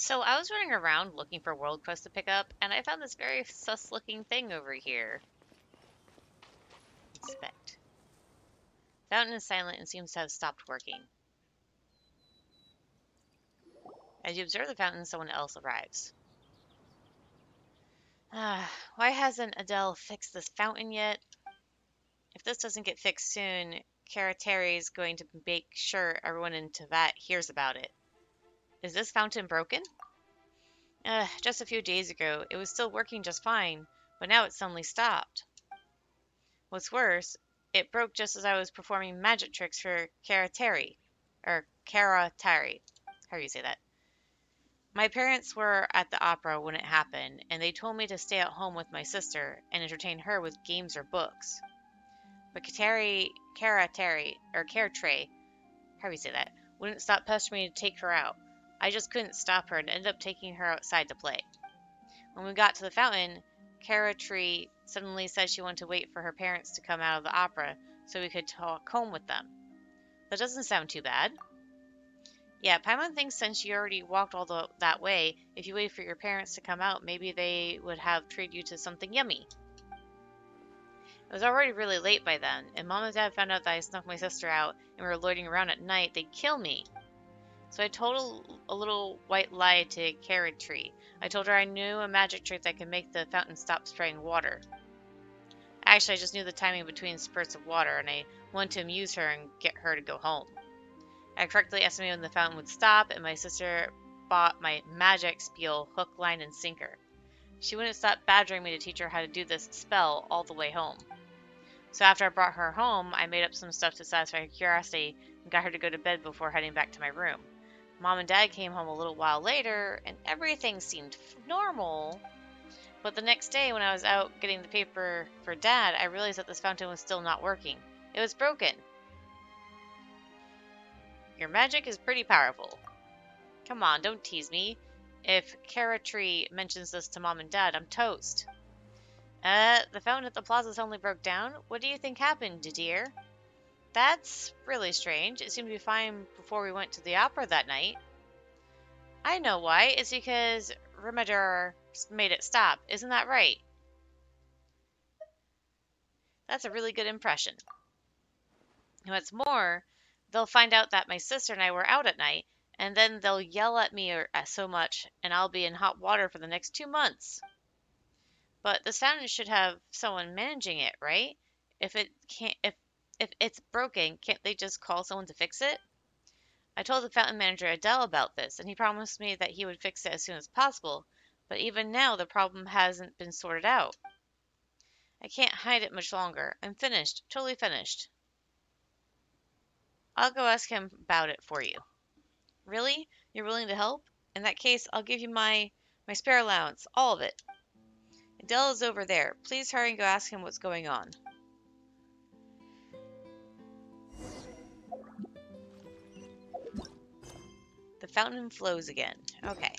So I was running around looking for world quests to pick up, and I found this very sus-looking thing over here. Inspect. Fountain is silent and seems to have stopped working. As you observe the fountain, someone else arrives. Why hasn't Adele fixed this fountain yet? If this doesn't get fixed soon, Karateri is going to make sure everyone in Teyvat hears about it. Is this fountain broken? Just a few days ago, it was still working just fine, but now it suddenly stopped. What's worse, it broke just as I was performing magic tricks for Karateri. Or Karatari. How do you say that? My parents were at the opera when it happened, and they told me to stay at home with my sister and entertain her with games or books. But Karatari, or Karatray, how do you say that, wouldn't stop pestering me to take her out. I just couldn't stop her and ended up taking her outside to play. When we got to the fountain, Karatri suddenly said she wanted to wait for her parents to come out of the opera so we could talk home with them. That doesn't sound too bad. Yeah, Paimon thinks since you already walked that way, if you wait for your parents to come out, maybe they would have treated you to something yummy. It was already really late by then, and Mom and Dad found out that I snuck my sister out and we were loitering around at night, they'd kill me. So I told a little white lie to Carrot Tree. I told her I knew a magic trick that could make the fountain stop spraying water. Actually, I just knew the timing between spurts of water, and I wanted to amuse her and get her to go home. I correctly estimated when the fountain would stop, and my sister bought my magic spiel hook, line, and sinker. She wouldn't stop badgering me to teach her how to do this spell all the way home. So after I brought her home, I made up some stuff to satisfy her curiosity and got her to go to bed before heading back to my room. Mom and Dad came home a little while later, and everything seemed normal. But the next day, when I was out getting the paper for Dad, I realized that this fountain was still not working. It was broken. Your magic is pretty powerful. Come on, don't tease me. If Karatri mentions this to Mom and Dad, I'm toast. The fountain at the plaza suddenly broke down? What do you think happened, dear? That's really strange. It seemed to be fine before we went to the opera that night. I know why. It's because Rimador made it stop. Isn't that right? That's a really good impression. And what's more, they'll find out that my sister and I were out at night, and then they'll yell at me so much, and I'll be in hot water for the next 2 months. But the fountain should have someone managing it, right? If it can't, if it's broken, can't they just call someone to fix it? I told the fountain manager Adele about this, and he promised me that he would fix it as soon as possible, but even now the problem hasn't been sorted out. I can't hide it much longer. I'm finished, totally finished. I'll go ask him about it for you. Really? You're willing to help? In that case, I'll give you my spare allowance, all of it. Adele is over there. Please hurry and go ask him what's going on. The fountain flows again. Okay.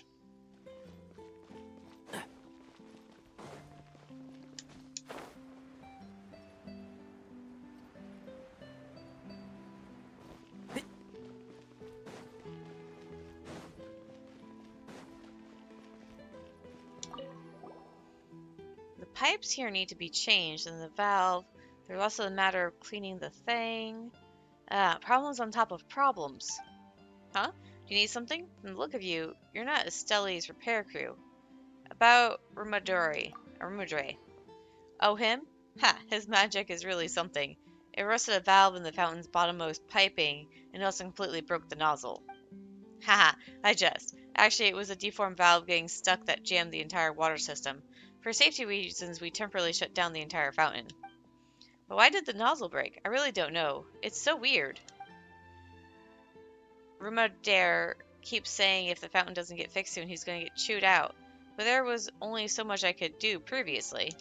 The pipes here need to be changed, and the valve. There's also the matter of cleaning the thing. Problems on top of problems. Huh? Do you need something? From the look of you, you're not Estelli's repair crew. About Rumudre. Oh, him? Ha, his magic is really something. It rusted a valve in the fountain's bottommost piping, and also completely broke the nozzle. Haha, I jest. Actually, it was a deformed valve getting stuck that jammed the entire water system. For safety reasons, we temporarily shut down the entire fountain. But why did the nozzle break? I really don't know. It's so weird. Rumodare keeps saying if the fountain doesn't get fixed soon, he's going to get chewed out. But there was only so much I could do previously.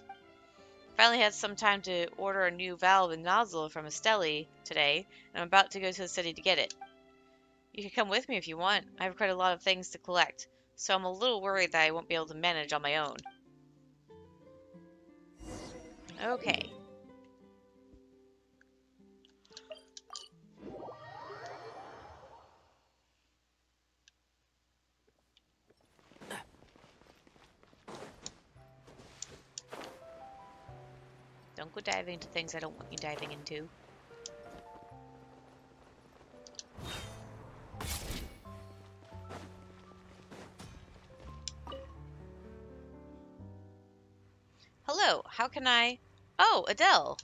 Finally had some time to order a new valve and nozzle from Estelli today, and I'm about to go to the city to get it. You can come with me if you want. I have quite a lot of things to collect, so I'm a little worried that I won't be able to manage on my own. Okay. Don't go diving into things I don't want you diving into. Hello, how can I... Oh, Adele!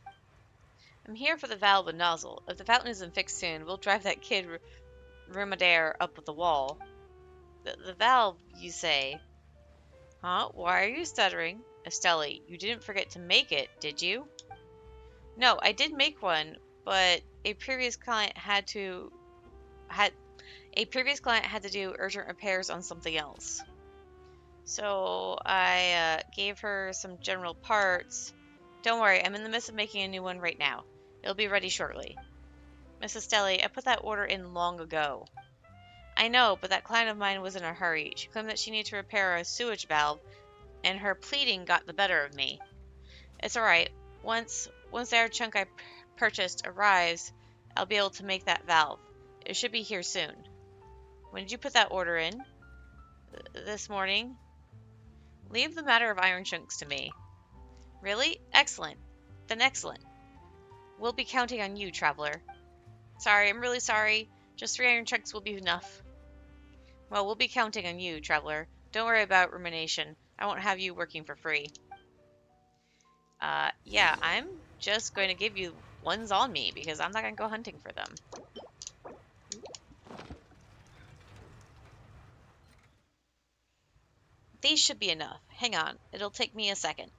I'm here for the valve and nozzle. If the fountain isn't fixed soon, we'll drive that kid Rumadare up the wall. The valve, you say? Huh? Why are you stuttering? Estelle, you didn't forget to make it, did you? No, I did make one, but a previous client had to do urgent repairs on something else. So I gave her some general parts. Don't worry, I'm in the midst of making a new one right now. It'll be ready shortly. Mrs. Stelly, I put that order in long ago. I know, but that client of mine was in a hurry. She claimed that she needed to repair a sewage valve, and her pleading got the better of me. It's alright. Once the air chunk I purchased arrives, I'll be able to make that valve. It should be here soon. When did you put that order in? This morning. Leave the matter of iron chunks to me. Really? Excellent. Then excellent. We'll be counting on you, traveler. Sorry, I'm really sorry. Just 3 iron chunks will be enough. Well, we'll be counting on you, traveler. Don't worry about rumination. I won't have you working for free. Yeah, I'm just going to give you ones on me because I'm not going to go hunting for them. These should be enough. Hang on. It'll take me a second.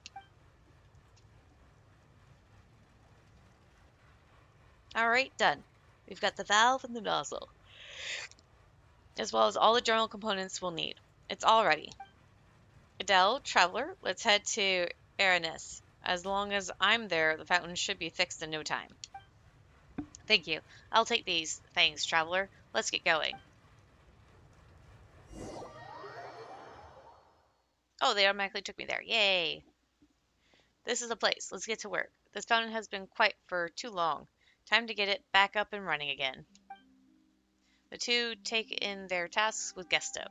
Alright, done. We've got the valve and the nozzle, as well as all the general components we'll need. It's all ready. Adele, traveler, let's head to Aranis. As long as I'm there, the fountain should be fixed in no time. Thank you. I'll take these. Thanks, traveler. Let's get going. Oh, they automatically took me there. Yay! This is the place. Let's get to work. This fountain has been quiet for too long. Time to get it back up and running again. The two take in their tasks with gusto.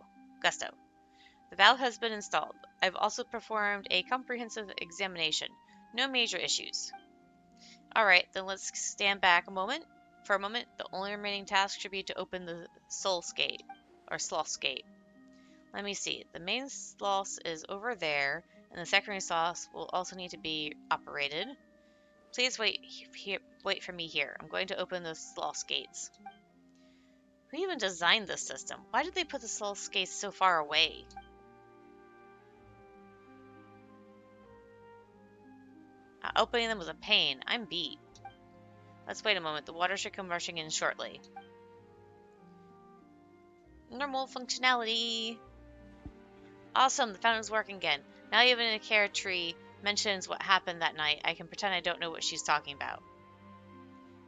The valve has been installed. I've also performed a comprehensive examination. No major issues. Alright, then let's stand back For a moment, the only remaining task should be to open the sluice gate. Let me see. The main sluice is over there, and the secondary sluice will also need to be operated. Please wait for me here. I'm going to open the sluice gates. Who even designed this system? Why did they put the sluice gates so far away? Opening them was a pain. I'm beat. Let's wait a moment. The water should come rushing in shortly. Normal functionality. Awesome, the fountain's working again. Now even a carrot tree mentions what happened that night, I can pretend I don't know what she's talking about.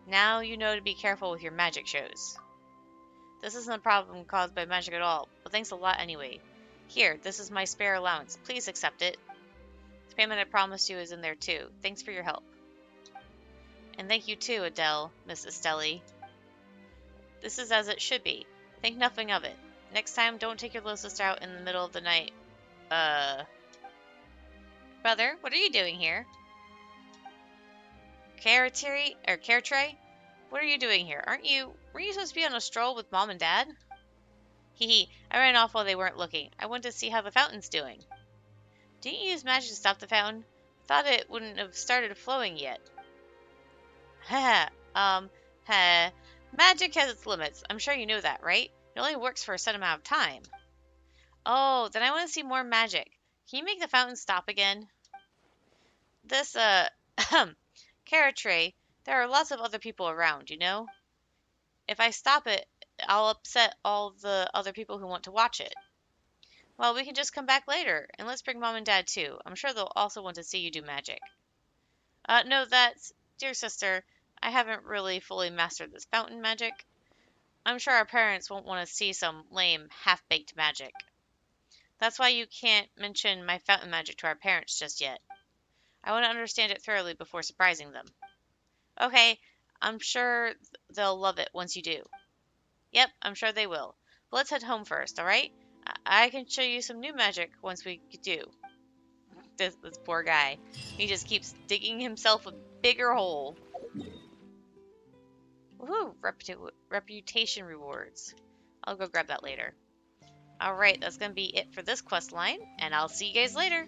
Now you know to be careful with your magic shows. This isn't a problem caused by magic at all, but thanks a lot anyway. Here, this is my spare allowance. Please accept it. The payment I promised you is in there too. Thanks for your help. And thank you too, Adele, Miss Estelle. This is as it should be. Think nothing of it. Next time, don't take your little sister out in the middle of the night. Brother, what are you doing here? Carrotray? What are you doing here? Were you supposed to be on a stroll with Mom and Dad? Hee, I ran off while they weren't looking. I wanted to see how the fountain's doing. Didn't you use magic to stop the fountain? Thought it wouldn't have started flowing yet. Magic has its limits. I'm sure you know that, right? It only works for a set amount of time. Oh, then I want to see more magic. Can you make the fountain stop again? This, Carrotray, there are lots of other people around, you know? If I stop it, I'll upset all the other people who want to watch it. Well, we can just come back later, and let's bring Mom and Dad too. I'm sure they'll also want to see you do magic. No, dear sister, I haven't really fully mastered this fountain magic. I'm sure our parents won't want to see some lame, half-baked magic. That's why you can't mention my fountain magic to our parents just yet. I want to understand it thoroughly before surprising them. Okay, I'm sure they'll love it once you do. Yep, I'm sure they will. But let's head home first, alright? I can show you some new magic once we do. this poor guy. He just keeps digging himself a bigger hole. Woohoo! Reputation rewards. I'll go grab that later. Alright, that's gonna be it for this quest line, and I'll see you guys later.